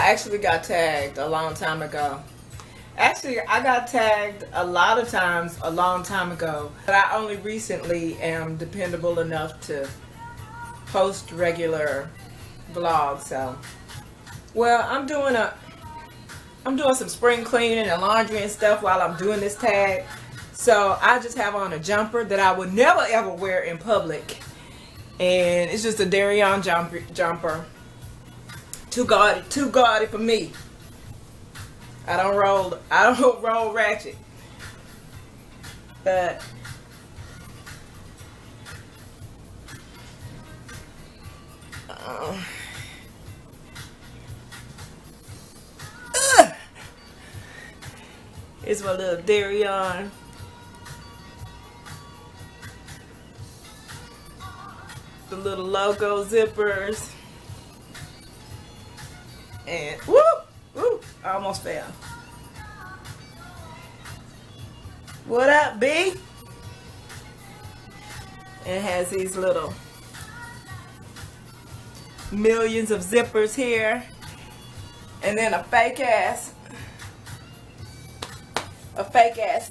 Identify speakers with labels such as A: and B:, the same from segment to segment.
A: I actually got tagged a long time ago. Actually, I got tagged a lot of times a long time ago, but I only recently am dependable enough to post regular vlogs. So, well, I'm doing some spring cleaning and laundry and stuff while I'm doing this tag. So I just have on a jumper that I would never ever wear in public, and it's just a Darion jumper. Too gaudy for me. I don't roll ratchet. But it's my little Darion. The little logo zippers. And woo! Woo! I almost fell. What up, B? It has these little millions of zippers here. And then a fake ass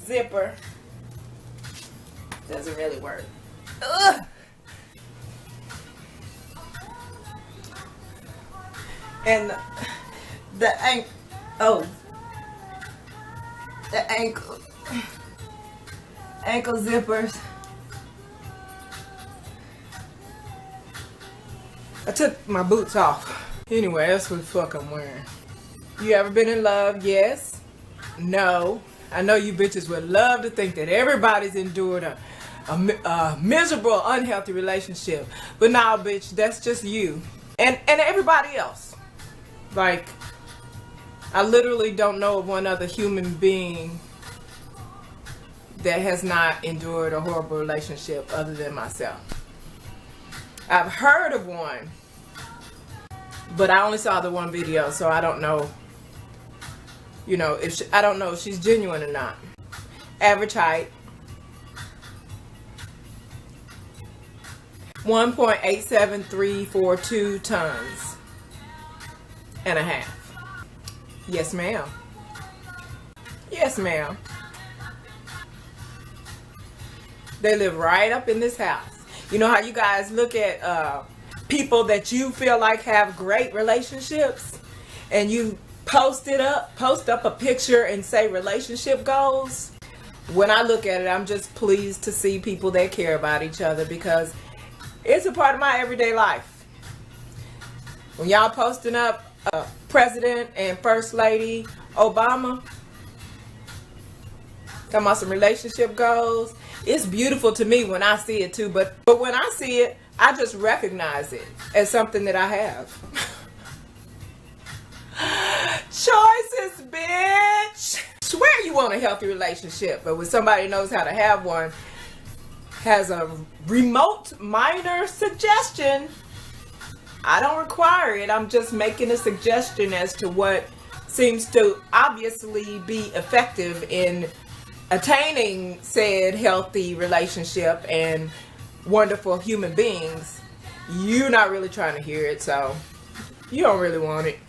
A: zipper. Doesn't really work. Ugh. And the ankle zippers. I took my boots off. Anyway, that's what the fuck I'm wearing. You ever been in love? Yes. No. I know you bitches would love to think that everybody's endured a miserable, unhealthy relationship. But nah, bitch, that's just you. And everybody else. Like, I literally don't know of one other human being that has not endured a horrible relationship other than myself. I've heard of one, but I only saw the one video, so I don't know, I don't know if she's genuine or not. Average height, 1.87342 tons and a half. Yes, ma'am. Yes, ma'am. They live right up in this house. You know how you guys look at people that you feel like have great relationships, and you post up a picture and say relationship goals? When I look at it, I'm just pleased to see people that care about each other, because it's a part of my everyday life. When y'all posting up President and First Lady Obama talking about some relationship goals, it's beautiful to me when I see it too, but when I see it, I just recognize it as something that I have. Choices, bitch. Swear you want a healthy relationship, but when somebody knows how to have one, has a remote minor suggestion, I don't require it. I'm just making a suggestion as to what seems to obviously be effective in attaining said healthy relationship and wonderful human beings. You're not really trying to hear it, so you don't really want it.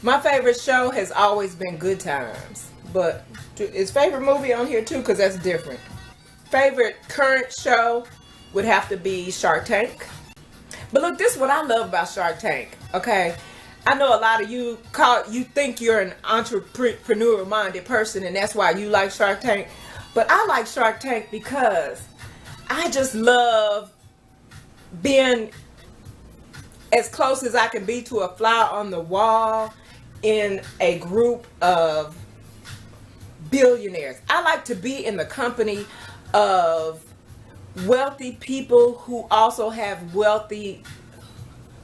A: My favorite show has always been Good Times, but is favorite movie on here too, because that's different. Favorite current show would have to be Shark Tank. But look, this is what I love about Shark Tank, okay? I know a lot of you think you're an entrepreneur-minded person, and that's why you like Shark Tank. But I like Shark Tank because I just love being as close as I can be to a fly on the wall in a group of billionaires. I like to be in the company of wealthy people who also have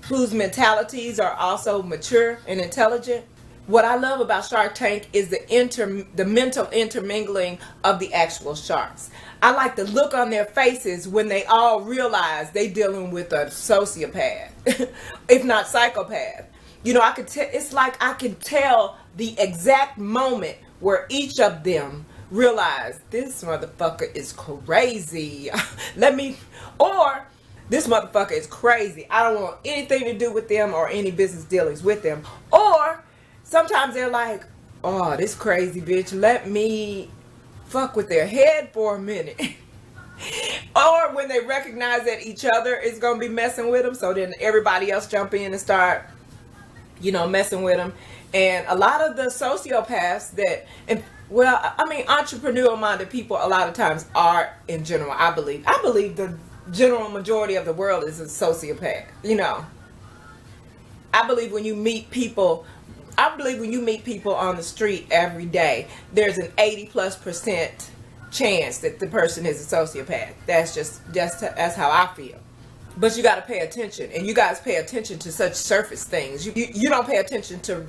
A: whose mentalities are also mature and intelligent. What I love about Shark Tank is the mental intermingling of the actual sharks. I like the look on their faces when they all realize they dealing with a sociopath, if not psychopath. I could tell. It's like I can tell the exact moment where each of them realize this motherfucker is crazy. Or this motherfucker is crazy. I don't want anything to do with them or any business dealings with them. Or sometimes they're like, oh, this crazy bitch, let me fuck with their head for a minute. Or when they recognize that each other is going to be messing with them, so then everybody else jump in and start, you know, messing with them. And a lot of the sociopaths that, and well, I mean, entrepreneurial-minded people a lot of times are, in general, I believe the general majority of the world is a sociopath, you know. I believe when you meet people on the street every day, there's an 80+% chance that the person is a sociopath. That's how I feel. But you got to pay attention, and you guys pay attention to such surface things. You don't pay attention to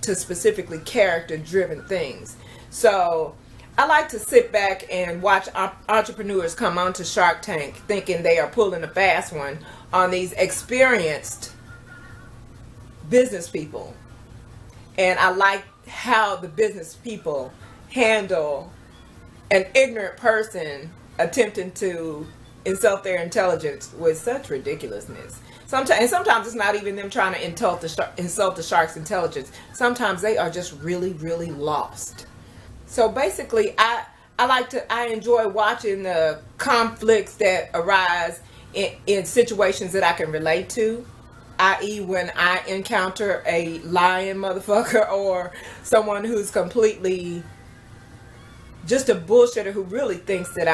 A: specifically character-driven things. So I like to sit back and watch entrepreneurs come onto Shark Tank thinking they are pulling a fast one on these experienced business people. And I like how the business people handle an ignorant person attempting to insult their intelligence with such ridiculousness. Sometimes it's not even them trying to insult the shark's intelligence. Sometimes they are just really, really lost. So basically, I enjoy watching the conflicts that arise in situations that I can relate to, i.e. when I encounter a lying motherfucker or someone who's completely just a bullshitter who really thinks that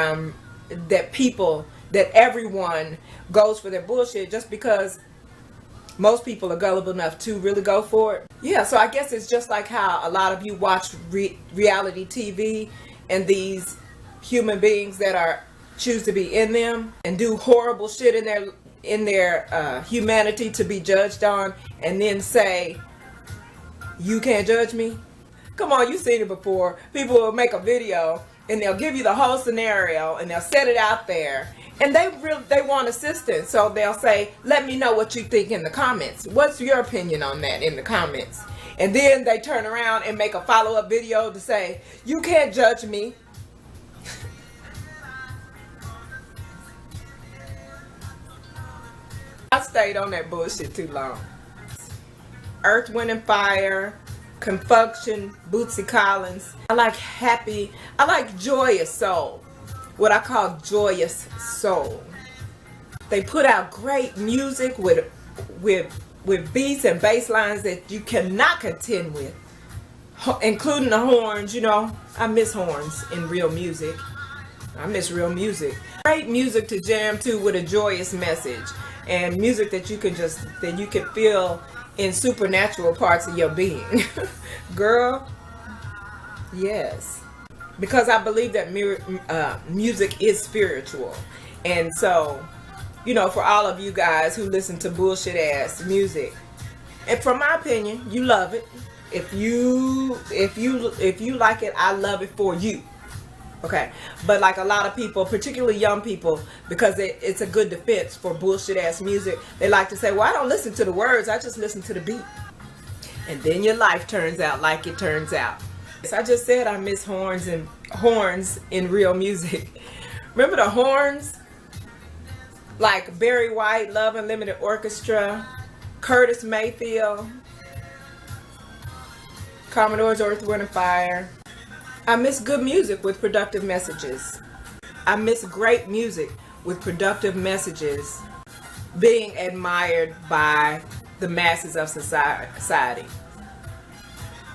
A: everyone goes for their bullshit just because most people are gullible enough to really go for it. Yeah, so I guess it's just like how a lot of you watch reality TV and these human beings that choose to be in them and do horrible shit in their humanity to be judged on, and then say, you can't judge me. Come on, you've seen it before. People will make a video and they'll give you the whole scenario and they'll set it out there, and they want assistance, so they'll say, let me know what you think in the comments. What's your opinion on that in the comments? And then they turn around and make a follow-up video to say, you can't judge me. I stayed on that bullshit too long. Earth, Wind and Fire, Confuction, Bootsy Collins. I like joyous soul. What I call joyous soul. They put out great music with beats and bass lines that you cannot contend with, including the horns. You know, I miss horns in real music. I miss real music. Great music to jam to with a joyous message, and music that you can feel in supernatural parts of your being. Girl, yes. Because I believe that music is spiritual. And so, you know, for all of you guys who listen to bullshit ass music, and from my opinion, you love it. If you like it, I love it for you. Okay, but like a lot of people, particularly young people, because it's a good defense for bullshit ass music, they like to say, well, I don't listen to the words, I just listen to the beat. And then your life turns out like it turns out. So I just said I miss horns in real music. Remember the horns? Like Barry White, Love Unlimited Orchestra, Curtis Mayfield, Commodore's Earth, Wind and Fire. I miss good music with productive messages. I miss great music with productive messages being admired by the masses of society.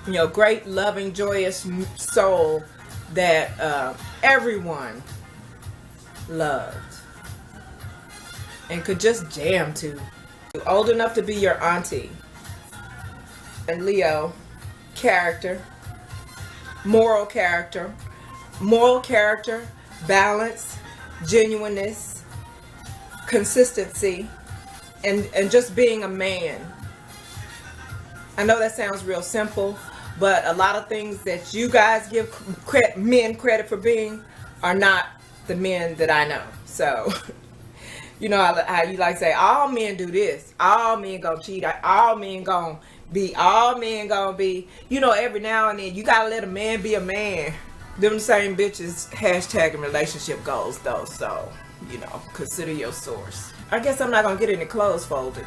A: You know, great, loving, joyous soul that everyone loved and could just jam to. Old enough to be your auntie. And Leo, character. Moral character, balance, genuineness, consistency, and just being a man. I know that sounds real simple, but a lot of things that you guys give men credit for being are not the men that I know. So, you know how you like to say, all men do this, all men gonna cheat, all men gonna be, you know, every now and then you gotta let a man be a man. Them same bitches hashtagging relationship goals though, so, you know, consider your source. I guess I'm not gonna get any clothes folded.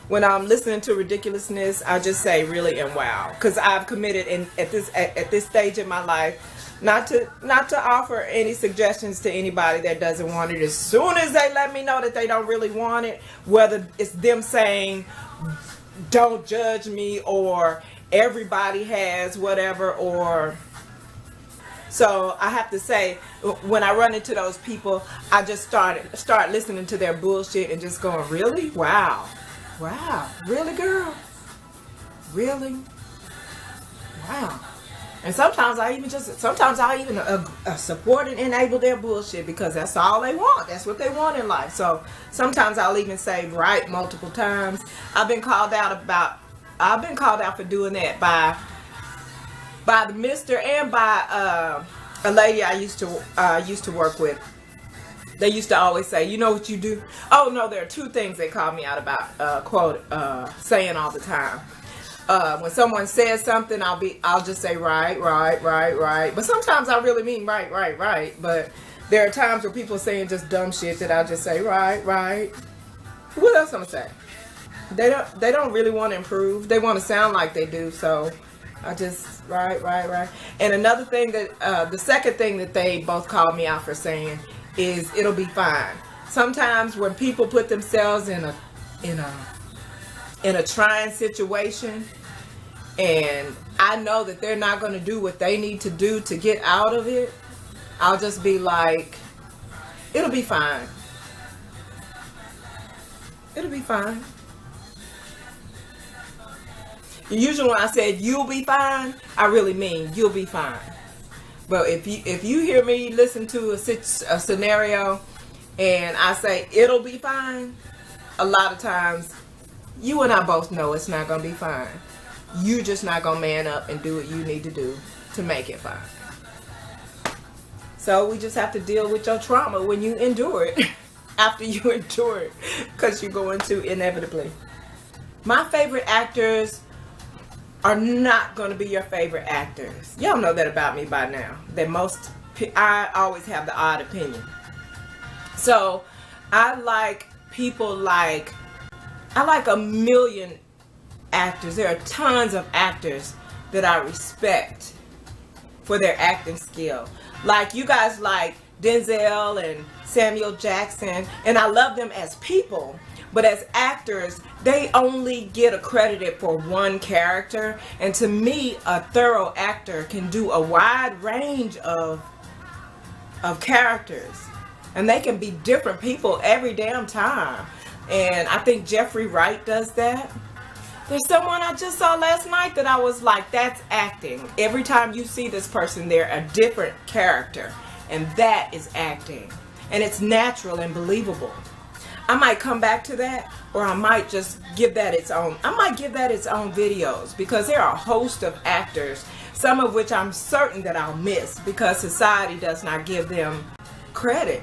A: When I'm listening to ridiculousness, I just say really and wow, because I've committed at this stage in my life not to offer any suggestions to anybody that doesn't want it. As soon as they let me know that they don't really want it, whether it's them saying don't judge me or everybody has whatever, or so I have to say, when I run into those people, I just start listening to their bullshit and just going, really? Wow, really, girl, really, wow. And sometimes I'll even support and enable their bullshit, because that's all they want. That's what they want in life. So sometimes I'll even say right multiple times. I've been called out for doing that by the mister and by a lady I used to work with. They used to always say, you know what you do? Oh no, there are two things they call me out about saying all the time. When someone says something, I'll just say right. But sometimes I really mean right. But there are times where people saying just dumb shit that I'll just say right. What else I'm gonna say? They don't really want to improve. They want to sound like they do. So I just right. And another thing that the second thing that they both called me out for saying is it'll be fine. Sometimes when people put themselves in a trying situation, and I know that they're not going to do what they need to do to get out of it, I'll just be like, it'll be fine. It'll be fine. Usually when I said you'll be fine, I really mean you'll be fine. But if you hear me listen to a scenario and I say it'll be fine, a lot of times you and I both know it's not going to be fine. You just not going to man up and do what you need to do to make it fine. So we just have to deal with your trauma when you endure it. After you endure it, because you're going to inevitably. My favorite actors are not going to be your favorite actors. Y'all know that about me by now. I always have the odd opinion. So I like a million actors. There are tons of actors that I respect for their acting skill. Like you guys like Denzel and Samuel Jackson, and I love them as people, but as actors, they only get accredited for one character. And to me, a thorough actor can do a wide range of characters, and they can be different people every damn time. And I think Jeffrey Wright does that. There's someone I just saw last night that I was like, that's acting. Every time you see this person, they're a different character, and that is acting. And it's natural and believable. I might come back to that, or I might just give that its own. I might give that its own videos, because there are a host of actors, some of which I'm certain that I'll miss because society does not give them credit.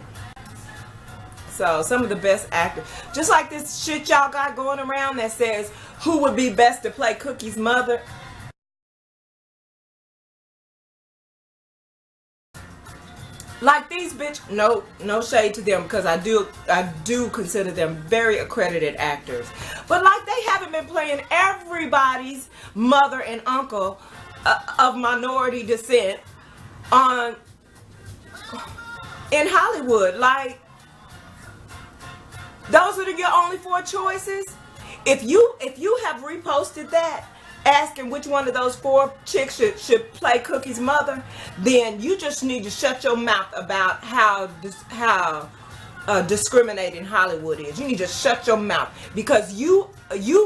A: So some of the best actors, just like this shit y'all got going around that says who would be best to play Cookie's mother. Like these bitch, no shade to them, because I do consider them very accredited actors. But like they haven't been playing everybody's mother and uncle of minority descent in Hollywood. Like those are your only 4 choices. If you have reposted that, asking which one of those 4 chicks should play Cookie's mother, then you just need to shut your mouth about how discriminating Hollywood is. You need to shut your mouth, because you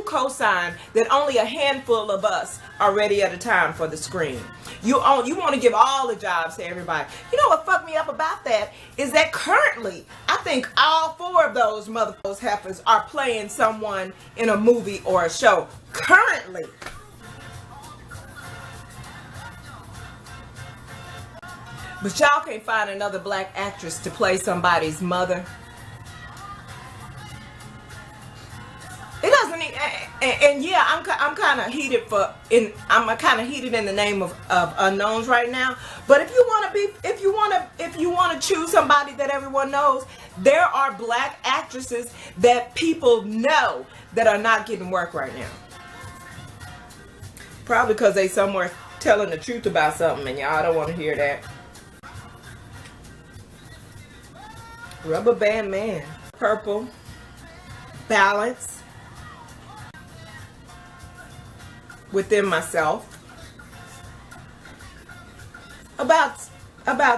A: co-sign that only a handful of us are ready at a time for the screen. You want to give all the jobs to everybody. You know what fucked me up about that is that currently I think all 4 of those motherfuckers heifers are playing someone in a movie or a show currently. But y'all can't find another black actress to play somebody's mother. It doesn't and yeah, I'm kind of heated I'm kind of heated in the name of unknowns right now. But if you want to choose somebody that everyone knows, there are black actresses that people know that are not getting work right now. Probably because they somewhere telling the truth about something, and y'all don't want to hear that. Rubber Band Man, Purple, Balance, Within Myself. About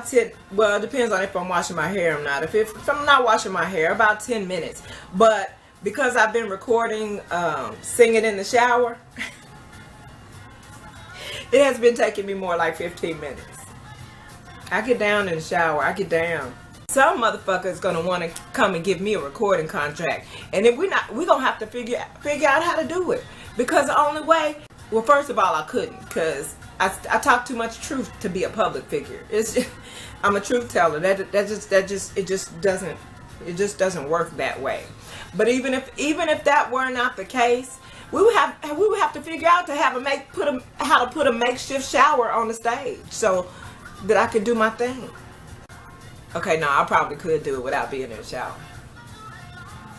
A: 10, well, it depends on if I'm washing my hair or not. If I'm not washing my hair, about 10 minutes. But because I've been recording singing in the shower, it has been taking me more like 15 minutes. I get down in the shower. I get down. Some motherfucker's gonna want to come and give me a recording contract, and if we're gonna have to figure out how to do it, because the only way, well, first of all, I couldn't, because I talk too much truth to be a public figure. I'm a truth teller. It just doesn't work that way. But even if that were not the case, we would have to figure out how to put a makeshift shower on the stage so that I could do my thing. Okay, no, I probably could do it without being in the shower.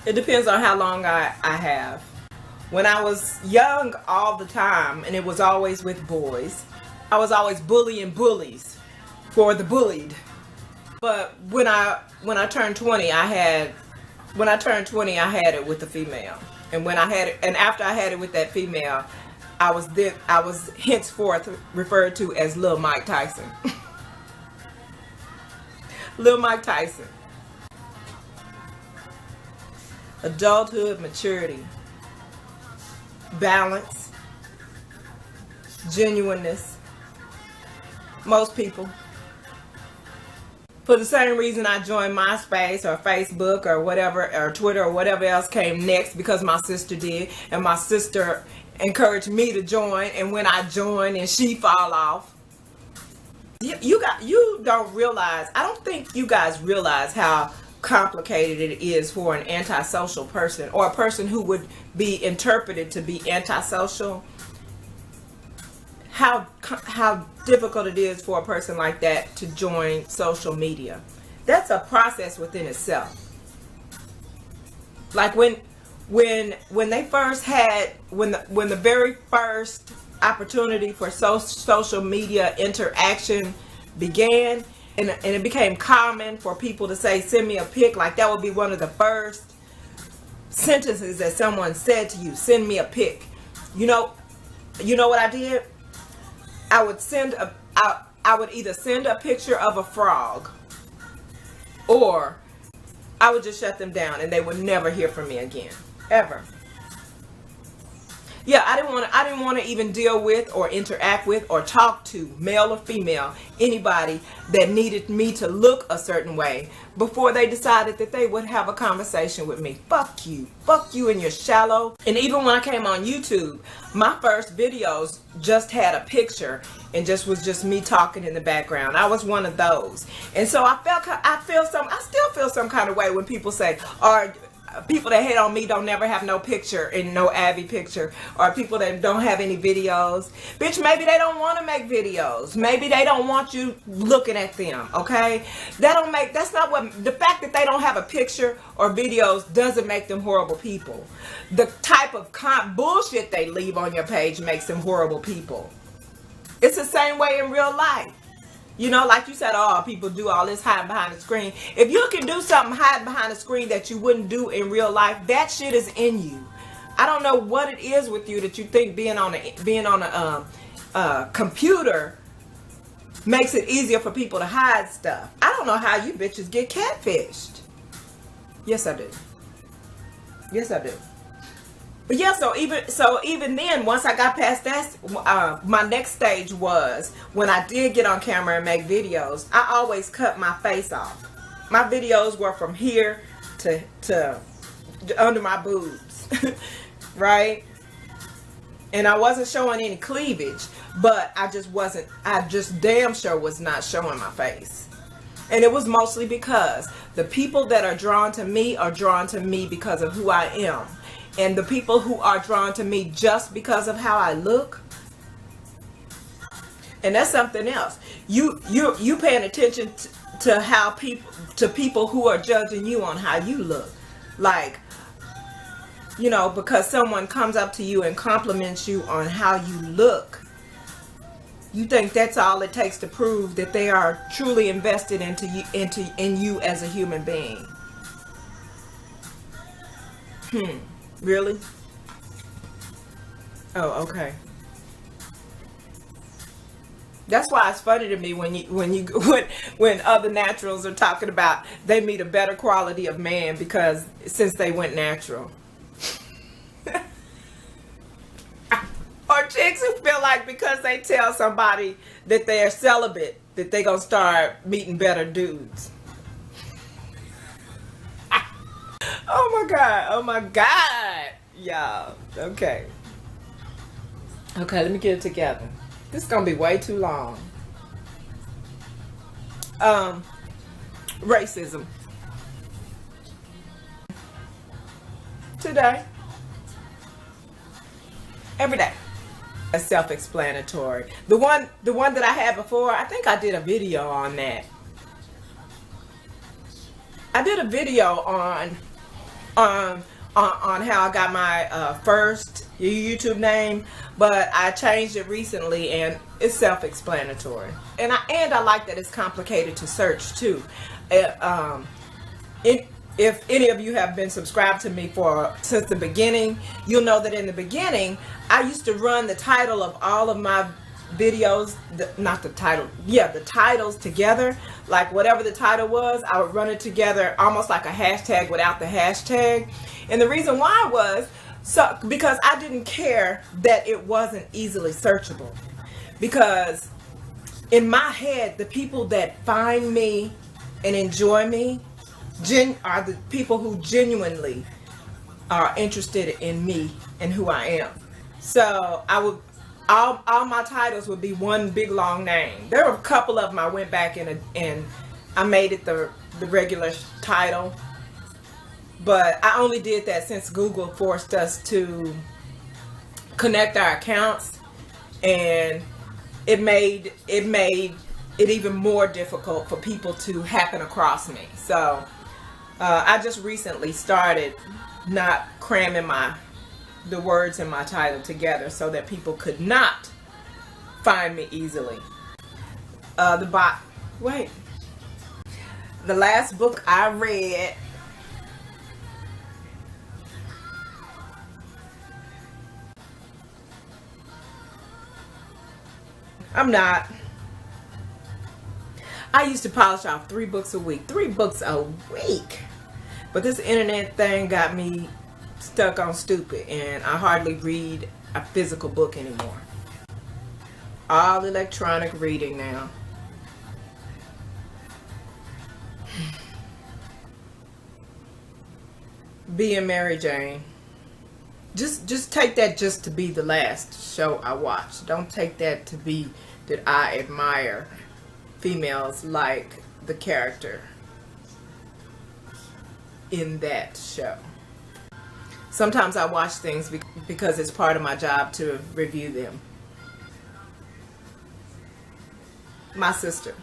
A: It depends on how long I have. When I was young all the time, and it was always with boys, I was always bullying bullies for the bullied. But when I turned 20, I had it with the female. And after I had it with that female, I was henceforth referred to as Lil Mike Tyson. Lil Mike Tyson. Adulthood, maturity, balance, genuineness. Most people. For the same reason I joined MySpace or Facebook or whatever, or Twitter or whatever else came next, because my sister did, and my sister encouraged me to join, and when I joined and she fall off. You don't realize, I don't think you guys realize how complicated it is for an antisocial person, or a person who would be interpreted to be antisocial. How difficult it is for a person like that to join social media. That's a process within itself. Like when they first had, when the very first opportunity for social media interaction began, and it became common for people to say, send me a pic. Like that would be one of the first sentences that someone said to you, send me a pic. You know what I did? I would either send a picture of a frog, or I would just shut them down and they would never hear from me again, ever. Yeah, I didn't want to even deal with or interact with or talk to, male or female, anybody that needed me to look a certain way before they decided that they would have a conversation with me. Fuck you and your shallow. And even when I came on YouTube, my first videos just had a picture and was just me talking in the background. I was one of those. And so I still feel some kind of way when people say, or people that hate on me don't never have no picture and no Abby picture, or people that don't have any videos. Bitch, maybe they don't want to make videos. Maybe they don't want you looking at them, okay? That's not what, the fact that they don't have a picture or videos doesn't make them horrible people. The type of bullshit they leave on your page makes them horrible people. It's the same way in real life. You know, like you said, oh, people do all this hiding behind the screen. If you can do something hiding behind the screen that you wouldn't do in real life, that shit is in you. I don't know what it is with you that you think being on a computer makes it easier for people to hide stuff. I don't know how you bitches get catfished. Yes, I do. Yes, I do. But yeah, so even then, once I got past that, my next stage was when I did get on camera and make videos, I always cut my face off. My videos were from here to under my boobs, right? And I wasn't showing any cleavage, but I just damn sure was not showing my face. And it was mostly because the people that are drawn to me because of who I am. and the people who are drawn to me just because of how I look. And that's something else. You paying attention to how people who are judging you on how you look. Like, you know, because someone comes up to you and compliments you on how you look, you think that's all it takes to prove that they are truly invested in you as a human being. Really? Oh, okay. That's why it's funny to me when other naturals are talking about they meet a better quality of man because since they went natural. Or chicks who feel like because they tell somebody that they're celibate that they gonna start meeting better dudes. Oh my god, y'all. Okay, let me get it together. This is gonna be way too long. Racism. Today. Every day. That's self-explanatory. The one that I had before, I think I did a video on that. I did a video on how I got my first YouTube name, but I changed it recently and it's self-explanatory. And I like that it's complicated to search too. If any of you have been subscribed to me since the beginning, you'll know that in the beginning I used to run the title of all of my videos, the titles together. Like whatever the title was, I would run it together almost like a hashtag without the hashtag. And the reason why was because I didn't care that it wasn't easily searchable. Because in my head, the people that find me and enjoy me are the people who genuinely are interested in me and who I am. So all my titles would be one big long name. There were a couple of them I went back and I made it the regular title, but I only did that since Google forced us to connect our accounts, and it made it even more difficult for people to happen across me. So I just recently started not cramming the words in my title together so that people could not find me easily. The last book I read, I used to polish off 3 books a week. 3 books a week. But this internet thing got me stuck on stupid, and I hardly read a physical book anymore. All electronic reading now. Being Mary Jane. Just take that just to be the last show I watched. Don't take that to be that I admire females like the character in that show. Sometimes I watch things because it's part of my job to review them. My sister.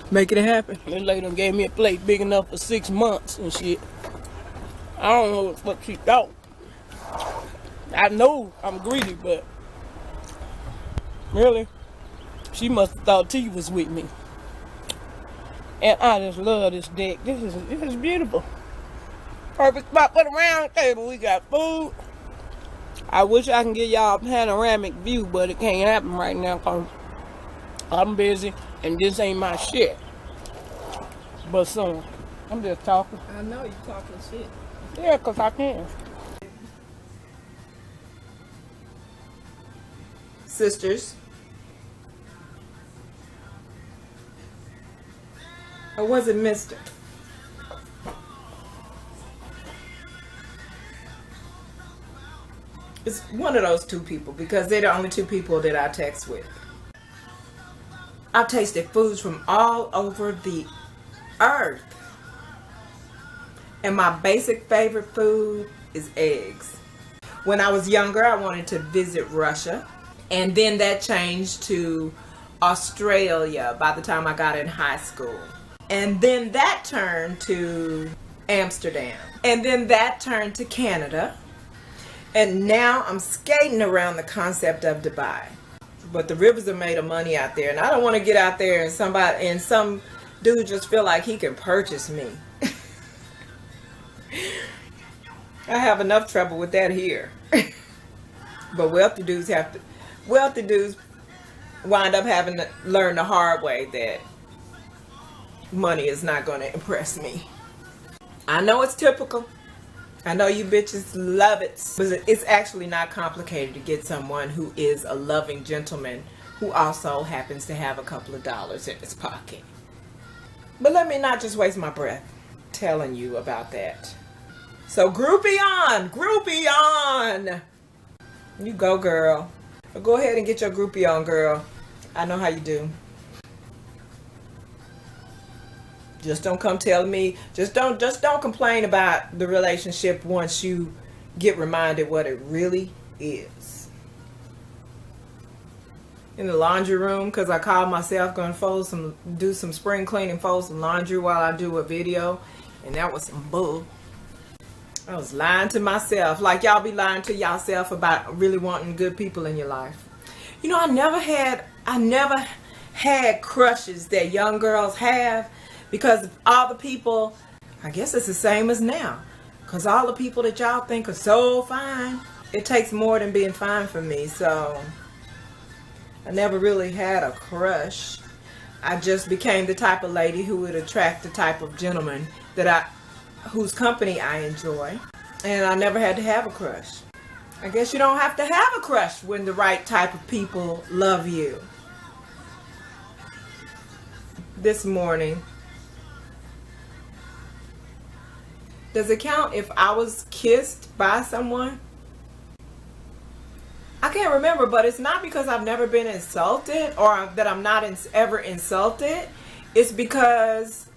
A: Making it happen.
B: This lady done gave me a plate big enough for 6 months and shit. I don't know what she thought. I know I'm greedy, but really, she must have thought T was with me. And I just love this deck. This is beautiful. Perfect spot for the round table. We got food. I wish I can give y'all a panoramic view, but it can't happen right now because I'm busy and this ain't my shit. But soon. I'm just talking.
A: I know you talking shit.
B: Yeah, because I can.
A: Sisters. Or was it Mr.? It's one of those 2 people because they're the only 2 people that I text with. I've tasted foods from all over the earth. And my basic favorite food is eggs. When I was younger, I wanted to visit Russia, and then that changed to Australia by the time I got in high school. And then that turned to Amsterdam. And then that turned to Canada. And now I'm skating around the concept of Dubai. But the rivers are made of money out there, and I don't want to get out there and some dude just feel like he can purchase me. I have enough trouble with that here. But wealthy dudes wind up having to learn the hard way that money is not going to impress me. I know it's typical. I know you bitches love it. But it's actually not complicated to get someone who is a loving gentleman who also happens to have a couple of dollars in his pocket. But let me not just waste my breath telling you about that. So groupie on! Groupie on! You go, girl. Go ahead and get your groupie on, girl. I know how you do. Just don't come tell me. Just don't complain about the relationship once you get reminded what it really is. In the laundry room, because I called myself going to do some spring cleaning, fold some laundry while I do a video, and that was some bull. I was lying to myself, like y'all be lying to yourself about really wanting good people in your life. You know, I never had crushes that young girls have. Because all the people, I guess it's the same as now. Because all the people that y'all think are so fine, it takes more than being fine for me. So I never really had a crush. I just became the type of lady who would attract the type of gentleman whose company I enjoy. And I never had to have a crush. I guess you don't have to have a crush when the right type of people love you. This morning, does it count if I was kissed by someone? I can't remember, but it's not because I've never been insulted or that I'm not ever insulted. It's because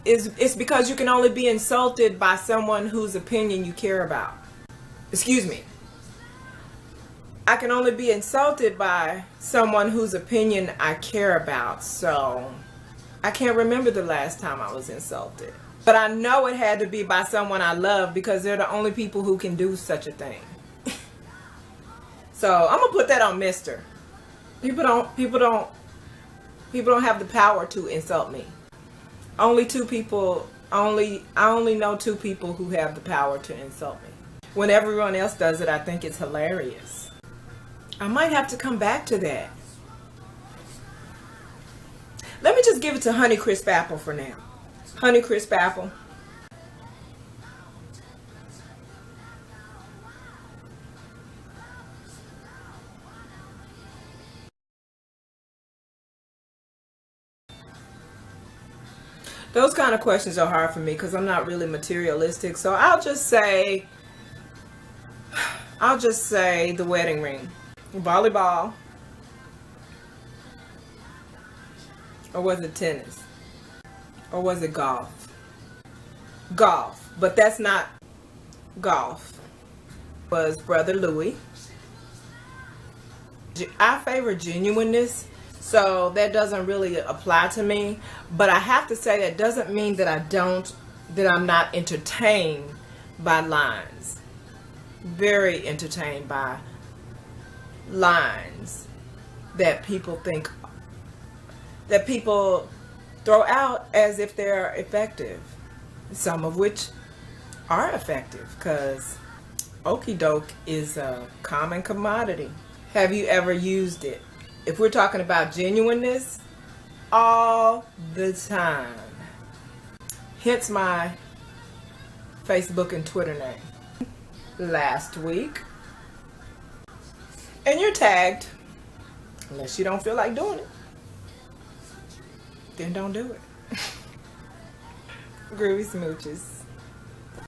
A: it's because you can only be insulted by someone whose opinion you care about. Excuse me. I can only be insulted by someone whose opinion I care about. So I can't remember the last time I was insulted. But I know it had to be by someone I love because they're the only people who can do such a thing. So I'm gonna put that on Mister. People don't have the power to insult me. I only know two people who have the power to insult me. When everyone else does it, I think it's hilarious. I might have to come back to that. Let me just give it to Honey Crisp Apple for now. Honey Crisp Apple. Those kind of questions are hard for me because I'm not really materialistic. So I'll just say the wedding ring. Volleyball. Or was it tennis? Or was it golf? Golf. But that's not golf. It was Brother Louis. I favor genuineness. So that doesn't really apply to me. But I have to say that doesn't mean that I'm not entertained by lines. Very entertained by lines that people throw out as if they're effective. Some of which are effective because okie doke is a common commodity. Have you ever used it? If we're talking about genuineness, all the time. Hence my Facebook and Twitter name. Last week. And you're tagged. Unless you don't feel like doing it. Then don't do it. Groovy smooches.